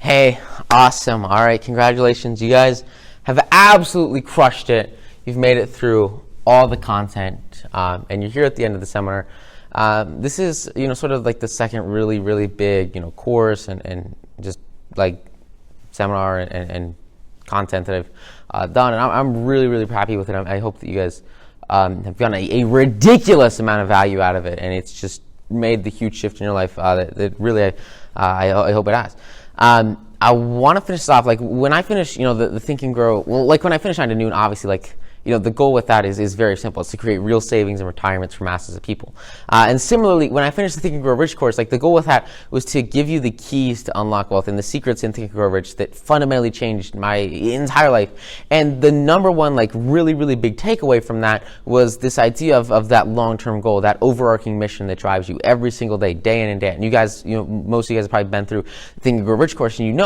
Hey, awesome. All right, congratulations. You guys have absolutely crushed it. You've made it through all the content, and you're here at the end of the seminar. This is, sort of like the second really, really big, course and just like seminar and content that I've done, and I'm really, really happy with it. I hope that you guys have gotten a ridiculous amount of value out of it, and it's just made the huge shift in your life that really I hope it has. I want to finish this off, like when I finish, the Think and Grow, like when I finish 9 to noon, obviously, like, the goal with that is very simple. It's to create real savings and retirements for masses of people. And similarly, when I finished the Think and Grow Rich course, like the goal with that was to give you the keys to unlock wealth and the secrets in Think and Grow Rich that fundamentally changed my entire life. And the number one, like really, really big takeaway from that was this idea of that long-term goal, that overarching mission that drives you every single day, day in and day out. And you guys, most of you guys have probably been through the Think and Grow Rich course, and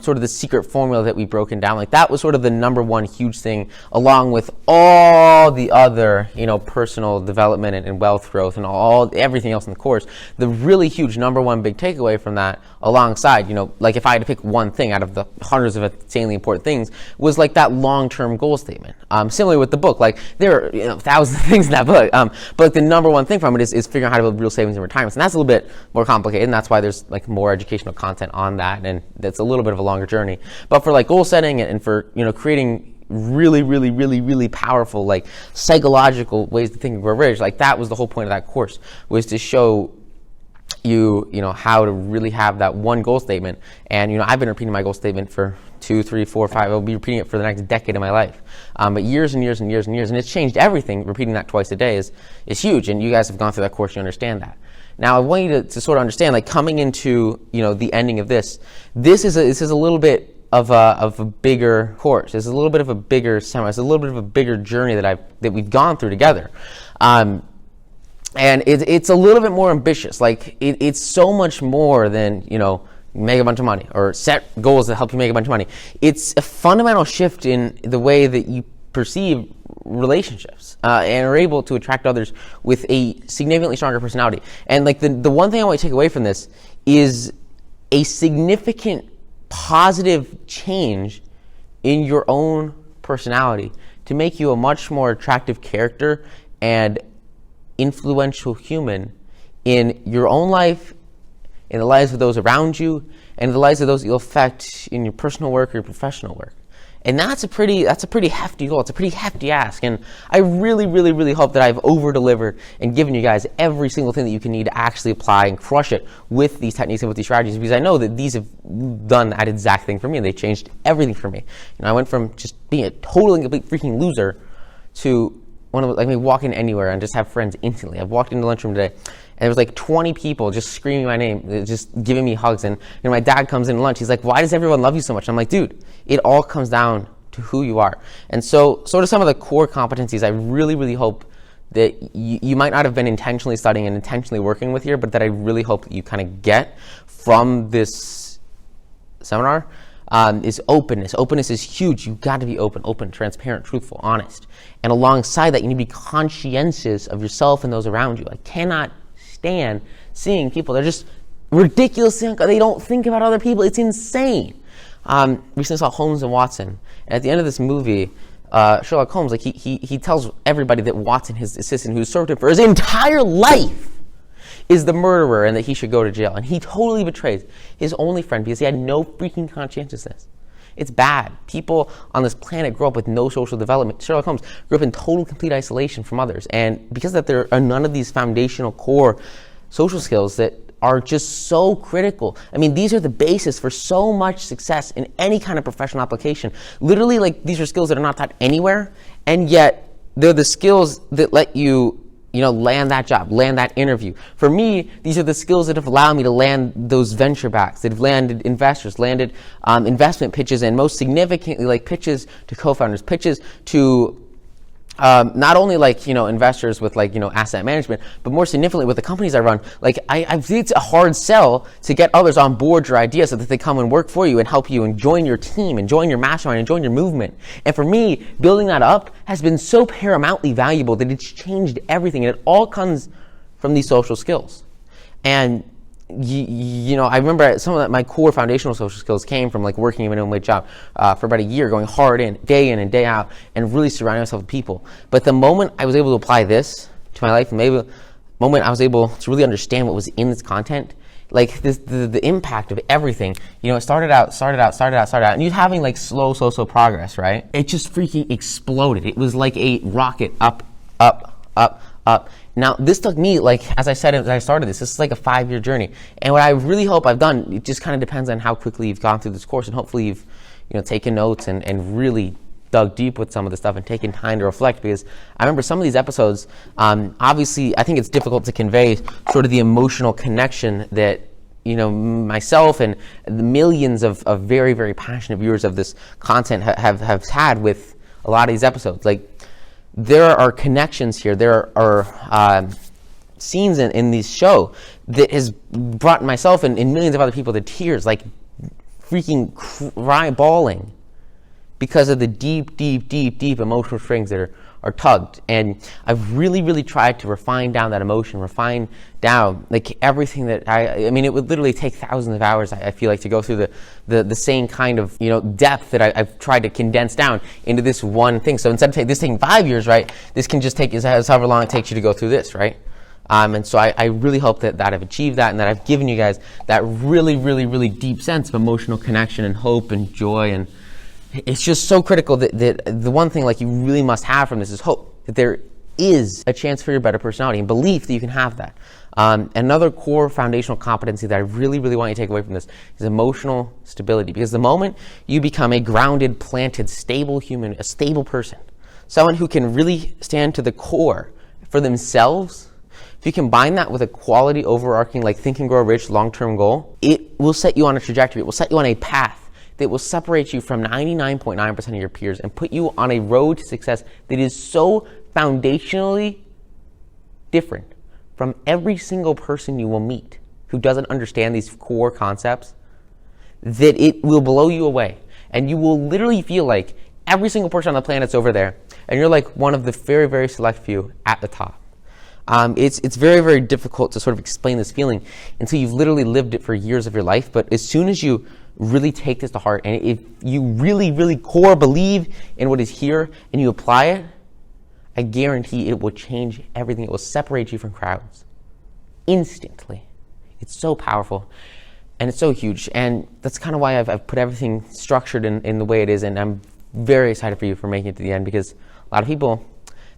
sort of the secret formula that we've broken down. Like that was sort of the number one huge thing, along with all the other, personal development and wealth growth and everything else in the course. The really huge number one big takeaway from that, alongside, like if I had to pick one thing out of the hundreds of insanely important things, was like that long-term goal statement. Similarly with the book, like there are thousands of things in that book, but like the number one thing from it is figuring out how to build real savings and retirements, and that's a little bit more complicated, and that's why there's like more educational content on that, and that's a little bit of a longer journey. But for like goal setting and for creating really, really, really, really powerful, like psychological ways to think and grow rich, like that was the whole point of that course, was to show you, how to really have that one goal statement. And, I've been repeating my goal statement for 2, 3, 4, 5, I'll be repeating it for the next decade of my life. But years and years and years and years, and it's changed everything. Repeating that twice a day is huge, and you guys have gone through that course, you understand that. Now, I want you to sort of understand, like coming into, the ending of this is a little bit of a bigger course. It's a little bit of a bigger seminar. It's a little bit of a bigger journey that we've gone through together, and it's a little bit more ambitious. Like it's so much more than make a bunch of money or set goals that help you make a bunch of money. It's a fundamental shift in the way that you perceive relationships and are able to attract others with a significantly stronger personality. And like the one thing I want to take away from this is a significant positive change in your own personality to make you a much more attractive character and influential human in your own life, in the lives of those around you, and the lives of those you'll affect in your personal work or your professional work. And that's a pretty hefty goal. It's a pretty hefty ask. And I really, really, really hope that I've over-delivered and given you guys every single thing that you can need to actually apply and crush it with these techniques and with these strategies, because I know that these have done that exact thing for me, and they changed everything for me. I went from just being a total and complete freaking loser to walk in anywhere and just have friends instantly. I've walked into the lunchroom today, and there was like 20 people just screaming my name, just giving me hugs. And my dad comes in lunch. He's like, "Why does everyone love you so much?" I'm like, "Dude, it all comes down to who you are." And so, sort of some of the core competencies I really, really hope that you might not have been intentionally studying and intentionally working with here, but that I really hope that you kind of get from this seminar is openness. Openness is huge. You've got to be open, transparent, truthful, honest. And alongside that, you need to be conscientious of yourself and those around you. I cannot stand seeing people, they're just ridiculous. They don't think about other people. It's insane. Recently saw Holmes and Watson, and at the end of this movie, Sherlock Holmes, like he tells everybody that Watson, his assistant, who's served him for his entire life, is the murderer and that he should go to jail. And he totally betrays his only friend because he had no freaking conscientiousness. It's bad. People on this planet grow up with no social development. Sherlock Holmes grew up in total, complete isolation from others. And because of that, there are none of these foundational core social skills that are just so critical. I mean, these are the basis for so much success in any kind of professional application. Literally, like, these are skills that are not taught anywhere, and yet they're the skills that let you land that job, land that interview. For me, these are the skills that have allowed me to land those venture backs, that have landed investors, landed investment pitches, and most significantly, like pitches to co-founders, pitches to not only investors with asset management, but more significantly with the companies I run. Like I think it's a hard sell to get others on board your idea so that they come and work for you and help you and join your team and join your mastermind and join your movement. And for me, building that up has been so paramountly valuable that it's changed everything. And it all comes from these social skills. And I remember some of my core foundational social skills came from like working a minimum wage job for about a year, going hard in and day out, and really surrounding myself with people. But the moment I was able to apply this to my life, and maybe the moment I was able to really understand what was in this content, like the impact of everything, it started out, and you having like slow progress, right? It just freaking exploded. It was like a rocket, up, up, up, up. Now, this took me, like, as I said as I started this is like a 5-year journey. And what I really hope I've done, it just kind of depends on how quickly you've gone through this course, and hopefully you've, taken notes and really dug deep with some of the stuff and taken time to reflect, because I remember some of these episodes, obviously, I think it's difficult to convey sort of the emotional connection that, myself and the millions of very, very passionate viewers of this content have had with a lot of these episodes. Like, there are connections here. There are scenes in this show that has brought myself and millions of other people to tears, like freaking bawling, because of the deep emotional strings that are tugged. And I've really, really tried to refine down that emotion, refine down like everything that I mean, it would literally take thousands of hours, I feel like, to go through the same kind of, depth that I've tried to condense down into this one thing. So instead of this taking 5 years, right, this can just take however long it takes you to go through this, right? And so I really hope that I've achieved that, and that I've given you guys that really, really, really deep sense of emotional connection and hope and joy. And it's just so critical that the one thing like you really must have from this is hope, that there is a chance for your better personality and belief that you can have that. Another core foundational competency that I really, really want you to take away from this is emotional stability, because the moment you become a grounded, planted, stable human, a stable person, someone who can really stand to the core for themselves, if you combine that with a quality, overarching, like Think and Grow Rich long-term goal, it will set you on a trajectory. It will set you on a path that will separate you from 99.9% of your peers and put you on a road to success that is so foundationally different from every single person you will meet who doesn't understand these core concepts, that it will blow you away. And you will literally feel like every single person on the planet's over there, and you're like one of the very, very select few at the top. It's very, very difficult to sort of explain this feeling until you've literally lived it for years of your life. But as soon as you really take this to heart, and if you really, really core believe in what is here and you apply it, I guarantee it will change everything. It will separate you from crowds instantly. It's so powerful, and it's so huge. And that's kind of why I've put everything structured in the way it is. And I'm very excited for you for making it to the end, because a lot of people,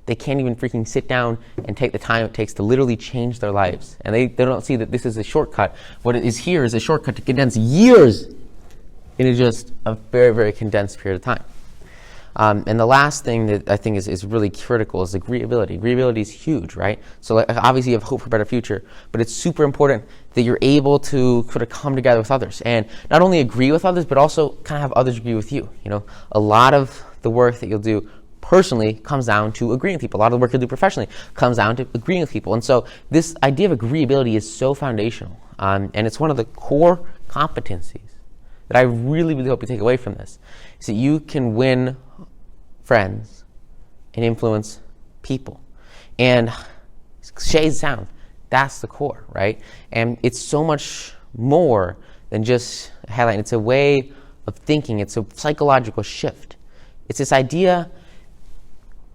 they can't even freaking sit down and take the time it takes to literally change their lives. And they don't see that this is a shortcut. What it is here is a shortcut to condense years into just a very, very condensed period of time. And the last thing that I think is really critical is agreeability. Agreeability is huge, right? So like, obviously you have hope for a better future, but it's super important that you're able to sort of come together with others and not only agree with others, but also kind of have others agree with you. A lot of the work that you'll do personally comes down to agreeing with people. A lot of the work you'll do professionally comes down to agreeing with people. And so this idea of agreeability is so foundational. And it's one of the core competencies that I really, really hope you take away from this, is that you can win friends and influence people. And shades sound, that's the core, right? And it's so much more than just a headline. It's a way of thinking. It's a psychological shift. It's this idea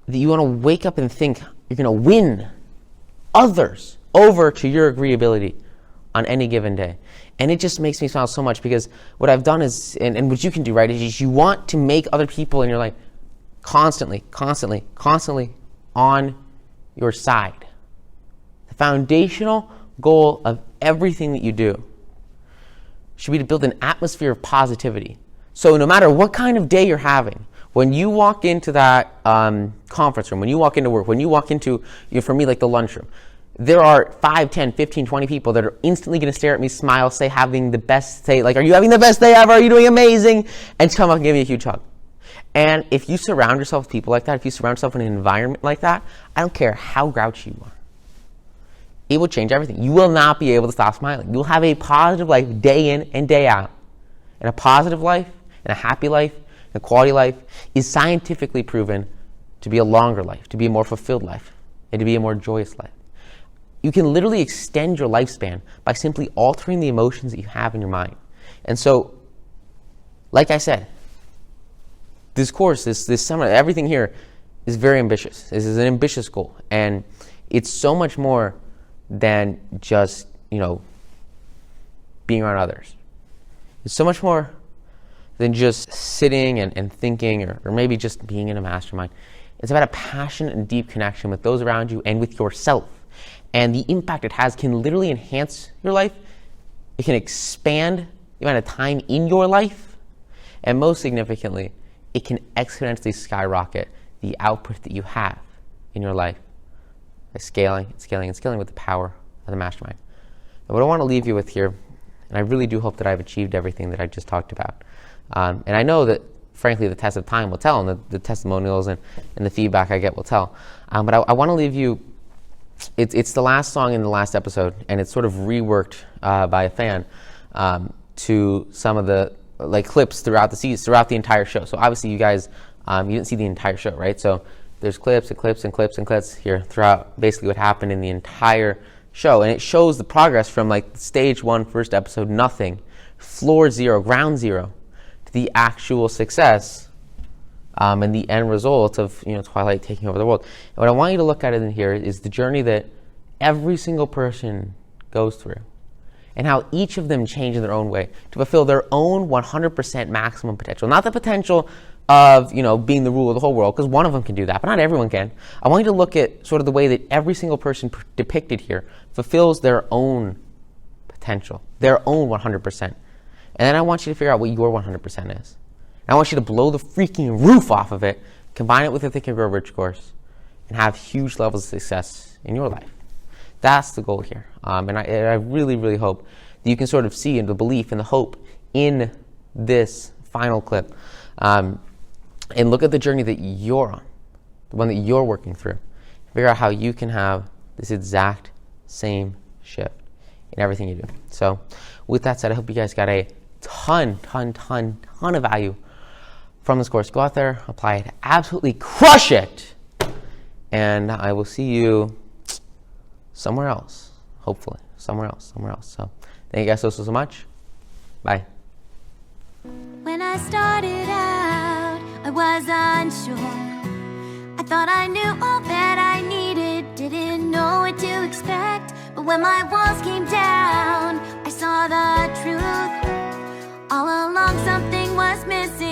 that you want to wake up and think you're going to win others over to your agreeability on any given day. And it just makes me smile so much, because what I've done is, and what you can do, right, is you want to make other people in your life constantly on your side. The foundational goal of everything that you do should be to build an atmosphere of positivity. So no matter what kind of day you're having, when you walk into that conference room, when you walk into work, when you walk into, for me, like the lunchroom, there are 5, 10, 15, 20 people that are instantly going to stare at me, smile, say, having the best day, like, are you having the best day ever? Are you doing amazing? And come up and give me a huge hug. And if you surround yourself with people like that, if you surround yourself in an environment like that, I don't care how grouchy you are, it will change everything. You will not be able to stop smiling. You'll have a positive life day in and day out. And a positive life, and a happy life, and a quality life is scientifically proven to be a longer life, to be a more fulfilled life, and to be a more joyous life. you can literally extend your lifespan by simply altering the emotions that you have in your mind. And so, like I said, this course, this seminar, everything here is very ambitious. This is an ambitious goal. And it's so much more than just, being around others. It's so much more than just sitting and thinking or maybe just being in a mastermind. It's about a passionate and deep connection with those around you and with yourself. And the impact it has can literally enhance your life. It can expand the amount of time in your life. And most significantly, it can exponentially skyrocket the output that you have in your life by scaling and scaling and scaling with the power of the mastermind. And what I want to leave you with here, and I really do hope that I've achieved everything that I just talked about. And I know that, frankly, the test of time will tell, and the testimonials and the feedback I get will tell. But I want to leave you, it's the last song in the last episode, and it's sort of reworked by a fan to some of the clips throughout the entire show. So obviously you guys, you didn't see the entire show, right? So there's clips and clips and clips and clips here throughout basically what happened in the entire show. And it shows the progress from stage 1, first episode, nothing, floor zero, ground zero, to the actual success and the end result of Twilight taking over the world. And what I want you to look at in here is the journey that every single person goes through, and how each of them change in their own way to fulfill their own 100% maximum potential. Not the potential of being the ruler of the whole world, because one of them can do that, but not everyone can. I want you to look at sort of the way that every single person depicted here fulfills their own potential, their own 100%. And then I want you to figure out what your 100% is. And I want you to blow the freaking roof off of it, combine it with the Think and Grow Rich course, and have huge levels of success in your life. That's the goal here. And I really, really hope that you can sort of see the belief and the hope in this final clip. And look at the journey that you're on, the one that you're working through. Figure out how you can have this exact same shift in everything you do. So with that said, I hope you guys got a ton of value from this course. Go out there, apply it, absolutely crush it. And I will see you somewhere else, hopefully, somewhere else. So thank you guys so much. Bye. When I started out, I was unsure. I thought I knew all that I needed, didn't know what to expect. But when my walls came down, I saw the truth. All along something was missing.